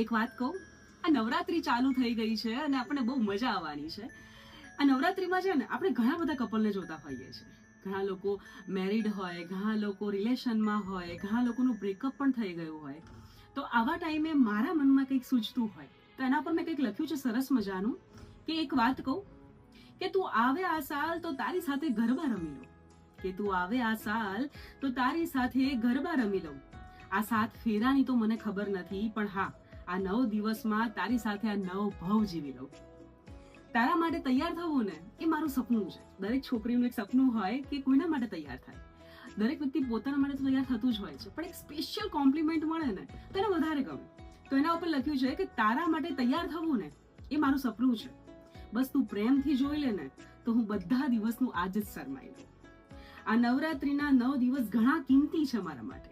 એક વાત કહું, આ નવરાત્રી ચાલુ થઈ ગઈ છે અને આપણને બહુ મજા આવવાની છે. આ નવરાત્રીમાં છે ને આપણે ઘણા બધા કપલને જોતા હોઈએ છીએ. ઘણા લોકો મેરિડ હોય, ઘણા લોકો રિલેશનમાં હોય, ઘણા લોકોનું બ્રેકઅપ પણ થઈ ગયું હોય. તો આવા ટાઈમે મારા મનમાં કંઈક સૂચતું હોય તો એના પર મેં કંઈક લખ્યું છે સરસ મજાનું, કે એક વાત કહું કે તું આવે આ સાલ તો તારી સાથે ગરબા રમી લો, કે તું આવે આ સાલ તો તારી સાથે ગરબા રમી લઉં. આ 7 ફેરાની તો મને ખબર નથી, પણ હા, આ 9 દિવસમાં તારી સાથે આ 9 ભાવ જીવી લઉં. તારા માટે તૈયાર થવું ને એ મારું સપનું છે. દરેક છોકરીનું એક સપનું હોય કે કોઈના માટે તૈયાર થાય. દરેક વ્યક્તિ પોતાના માટે તો તૈયાર થતું જ હોય છે, પણ એક સ્પેશિયલ કોમ્પ્લિમેન્ટ મળે ને તો એને વધારે ગમે. તો એના ઉપર લખ્યું છે કે તારા માટે તૈયાર થવું ને એ મારું સપનું છે. બસ તું પ્રેમથી જોઈ લે ને તો હું બધા દિવસનું આજ જ શરમાઈ લઉં. આ નવરાત્રીના 9 દિવસ ઘણા કિંમતી છે મારા માટે.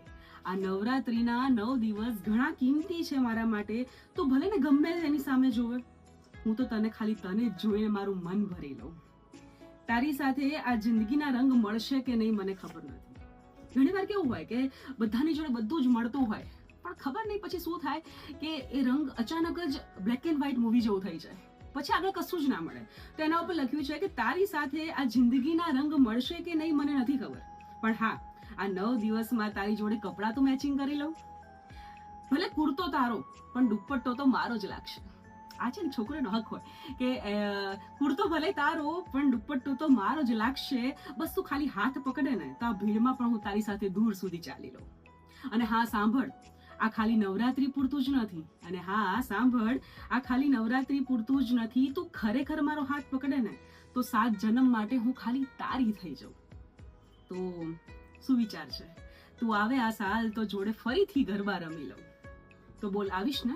આ નવરાત્રીના 9 દિવસ ઘણા કિંમતી છે મારા માટે. તો ભલે ને ગમે એની સામે જોવે, હું તો તને ખાલી તને જ જોઈને મારું મન ભરી લઉં. તારી સાથે આ જિંદગીના રંગ મળશે કે નહીં મને ખબર નથી. ઘણીવાર કેવું હોય કે બધાની જોડે બધું જ મળતું હોય, પણ ખબર નહીં પછી શું થાય કે એ રંગ અચાનક જ બ્લેક એન્ડ વ્હાઈટ મૂવી જેવું થઈ જાય, પછી આગળ કશું જ ના મળે. તો એના ઉપર લખ્યું છે કે તારી સાથે આ જિંદગીના રંગ મળશે કે નહીં મને નથી ખબર, પણ હા, આ 9 દિવસમાં તારી જોડે કપડાં તો મેચિંગ કરી લઉં. ભલે કુર્તો તારો પણ દુપટ્ટો તો મારો જ લાગશે. આ છે ને છોકરીનો હક હોય કે કુર્તો ભલે તારો પણ દુપટ્ટો તો મારો જ લાગશે. બસ તું ખાલી હાથ પકડે ને તો આ ભીડમાં પણ હું તારી સાથે દૂર સુધી ચાલી લઉં. અને હા સાંભળ, આ ખાલી નવરાત્રી પૂરતું જ નથી. અને હા સાંભળ, આ ખાલી નવરાત્રી પૂરતું જ નથી. તું ખરેખર મારો હાથ પકડે ને તો 7 જન્મ માટે હું ખાલી તારી થઈ જાઉં. તો શું વિચાર છે? તું આવે આ સાલ તો જોડે ફરીથી ગરબા રમી લઉં. તો બોલ, આવીશ ને?